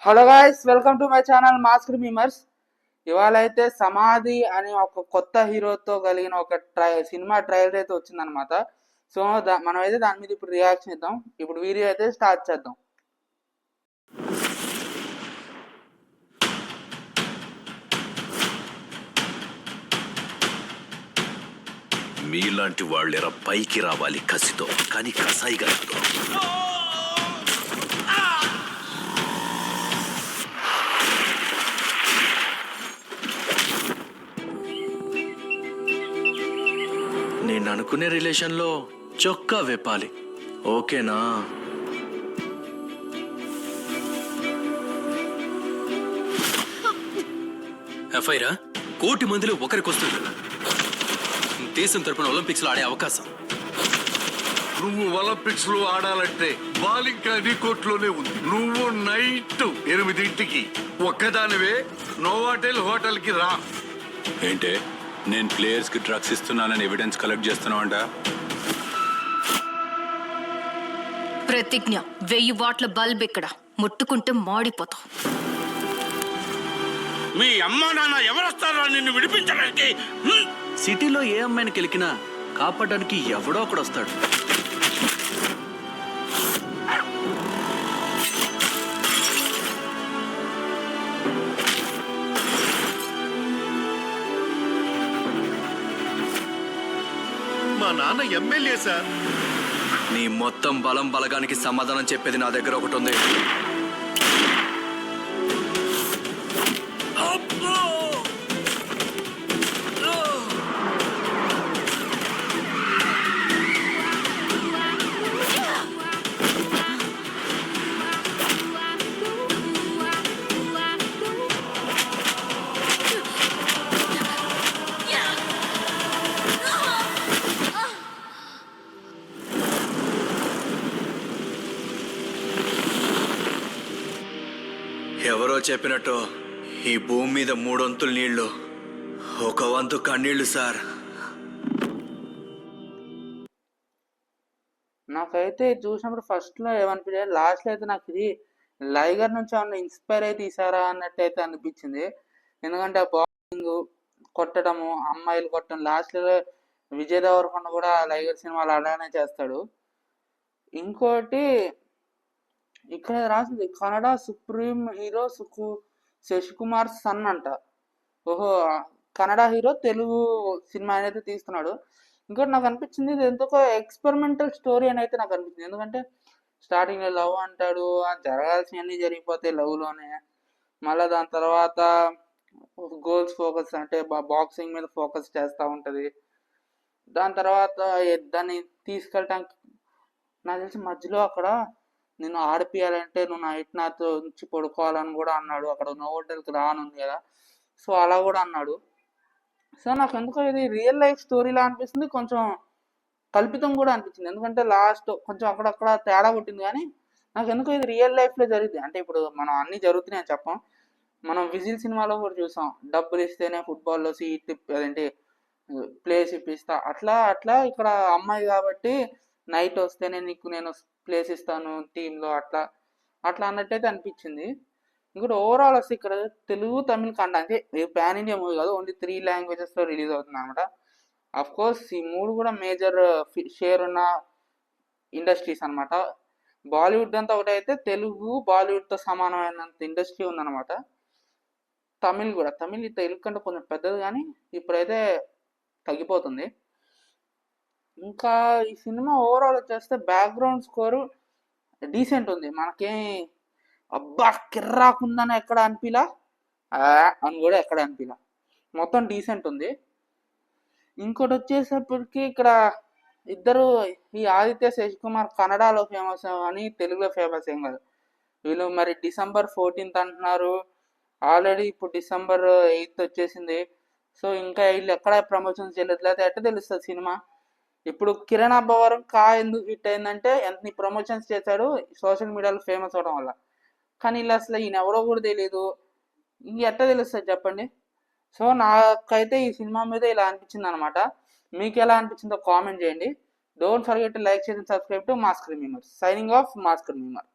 Hello guys, welcome to my channel mask memers. ఇవాళ అయితే సమాధి అని ఒక కొత్త హీరోతో కలిగిన ఒక సినిమా ట్రైలర్ అయితే వచ్చిందనమాట. సో మనం అయితే దాని మీద ఇప్పుడు రియాక్షన్ ఇద్దాం. ఇప్పుడు వీడియో అయితే స్టార్ట్ చేద్దాం. మీలాంటి వాళ్ళెరా పైకి రావాలి కసితో, కానీ కసాయిగా రాదు. నేను అనుకునే రిలేషన్లో చొక్కా వెప్పాలి, ఓకేనా? ఎఫ్ఐరా 1 కోటి మందిలో ఒకరికి వస్తుంది. దేశం తరపున ఒలింపిక్స్ లో ఆడే అవకాశం. నువ్వు ఒలింపిక్స్ లో ఆడాలంటే బాల్ ఇంకా నీ కోర్టులోనే ఉంది. నువ్వు నైట్ 8ంటికి ఒక్కదానివే నోవాటెల్ హోటల్ కి రా. ఏంటే నేను ప్లేయర్స్ కి డ్రగ్స్ ఇస్తున్నానని ఎవిడెన్స్ కలెక్ట్ చేస్తున్నావంట? ప్రతిజ్ఞ 1000 వాట్ల బల్బ్ ఇక్కడ ముట్టుకుంటే మాడిపోతావు. మీ అమ్మా నాన్న ఎవరొస్తారో నిన్ను విడిపించడానికి. సిటీలో ఏ అమ్మాయిని కెలికినా కాపాడడానికి ఎవడో ఒకడు వస్తాడు. మా నాన్న ఎమ్మెల్యే సార్. నీ మొత్తం బలం బలగానికి సమాధానం చెప్పేది నా దగ్గర ఒకటి ఉంది. ఎవరో చెప్పినట్టు ఈ భూమి మీద 3 వంతులు నీళ్లు, 1 వంతు కన్నీళ్లు సార్. నాకైతే చూసినప్పుడు ఫస్ట్లో ఏమనిపించింది, లాస్ట్లో అయితే నాకు ఇది లైగర్ నుంచి ఏమన్నా ఇన్స్పైర్ అయితే తీసారా అన్నట్టు అయితే అనిపించింది. ఎందుకంటే ఆ బాక్సింగ్ కొట్టడము, అమ్మాయిలు కొట్టడం, లాస్ట్లో విజయ్ దేవరకొండ కూడా లైగర్ సినిమాలో అలానే చేస్తాడు. ఇంకోటి ఇక్కడ రాసింది Kannada supreme hero Shashikumar son అంట. ఓహో, కన్నడ హీరో తెలుగు సినిమా అనేది తీస్తున్నాడు. ఇంకోటి నాకు అనిపించింది ఇది ఎందుకో ఎక్స్పెరిమెంటల్ స్టోరీ అని అయితే నాకు అనిపించింది. ఎందుకంటే స్టార్టింగ్లో లవ్ అంటాడు, జరగాల్సినవన్నీ జరిగిపోతాయి లవ్లోనే. మళ్ళీ దాని తర్వాత గోల్స్ ఫోకస్ అంటే బాక్సింగ్ మీద ఫోకస్ చేస్తూ ఉంటుంది. దాని తర్వాత దాన్ని తీసుకెళ్ళటానికి నాకు తెలిసి మధ్యలో అక్కడ నేను ఆడిపియాలంటే నువ్వు నైట్ నాతో నుంచి పడుకోవాలని కూడా అన్నాడు. అక్కడ నోవోటల్కి రానుంది కదా, సో అలా కూడా అన్నాడు. సో నాకు ఎందుకో ఇది రియల్ లైఫ్ స్టోరీలా అనిపిస్తుంది, కొంచెం కల్పితం కూడా అనిపించింది. ఎందుకంటే లాస్ట్ కొంచెం అక్కడక్కడ తేడా కొట్టింది, కానీ నాకు ఎందుకో ఇది రియల్ లైఫ్లో జరిగింది. అంటే ఇప్పుడు మనం అన్నీ జరుగుతున్నాయని చెప్పం. మనం విజిల్ సినిమాలో కూడా చూసాం, డబ్బులు ఇస్తేనే ఫుట్బాల్లో సీట్ అదేంటి ప్లేస్ ఇప్పిస్తా, అట్లా అట్లా ఇక్కడ అమ్మాయి కాబట్టి నైట్ వస్తేనే నీకు నేను ప్లేస్ ఇస్తాను టీంలో, అట్లా అట్లా అన్నట్టయితే అనిపించింది. ఇంకోటి ఓవరాల్ వస్తే ఇక్కడ తెలుగు తమిళ కన్నడ అంటే పాన్ ఇండియా మూవీ కాదు, ఓన్లీ 3 లాంగ్వేజెస్లో రిలీజ్ అవుతుంది అనమాట. కోర్స్ ఈ 3 కూడా మేజర్ షేర్ ఉన్న ఇండస్ట్రీస్ అనమాట. బాలీవుడ్ అంతా ఒకటి అయితే తెలుగు బాలీవుడ్తో సమానమైనంత ఇండస్ట్రీ ఉందన్నమాట. తమిళ్ కూడా, తమిళ్ తెలుగు కంటే కొంచెం పెద్దది, కానీ ఇప్పుడైతే తగ్గిపోతుంది. ఇంకా ఈ సినిమా ఓవరాల్ వచ్చేస్తే బ్యాక్గ్రౌండ్ స్కోరు డీసెంట్ ఉంది. మనకేం అబ్బా కిర్రాకుందని ఎక్కడ అనిపిలా అని కూడా ఎక్కడ అనిపిలా, మొత్తం డీసెంట్ ఉంది. ఇంకోటి వచ్చేసప్పటికి ఇక్కడ ఇద్దరు, ఈ ఆదిత్య శశికుమార్ కన్నడలో ఫేమస్ అని తెలుగులో ఫేమస్ ఏం కాదు. వీళ్ళు మరి December 14th అంటున్నారు, ఆల్రెడీ ఇప్పుడు December 8th వచ్చేసింది. సో ఇంకా వీళ్ళు ఎక్కడ ప్రమోషన్స్ చేయలేదు, లేకపోతే ఎట్ట తెలుస్తుంది సినిమా. ఇప్పుడు కిరణ్ అబ్బవరం ఎందుకు హిట్ అయిందంటే ఎంత ప్రమోషన్స్ చేశాడు సోషల్ మీడియాలో ఫేమస్ అవడం వల్ల. కానీ ఇలా అసలు ఈయన ఎవరో కూడా తెలియదు, ఎట్ట తెలుస్తుంది చెప్పండి. సో నాకైతే ఈ సినిమా మీద ఇలా అనిపించింది అనమాట. మీకు ఎలా అనిపించిందో కామెంట్ చేయండి. Don't forget to like, share and subscribe to mask memers. Signing off, mask memer.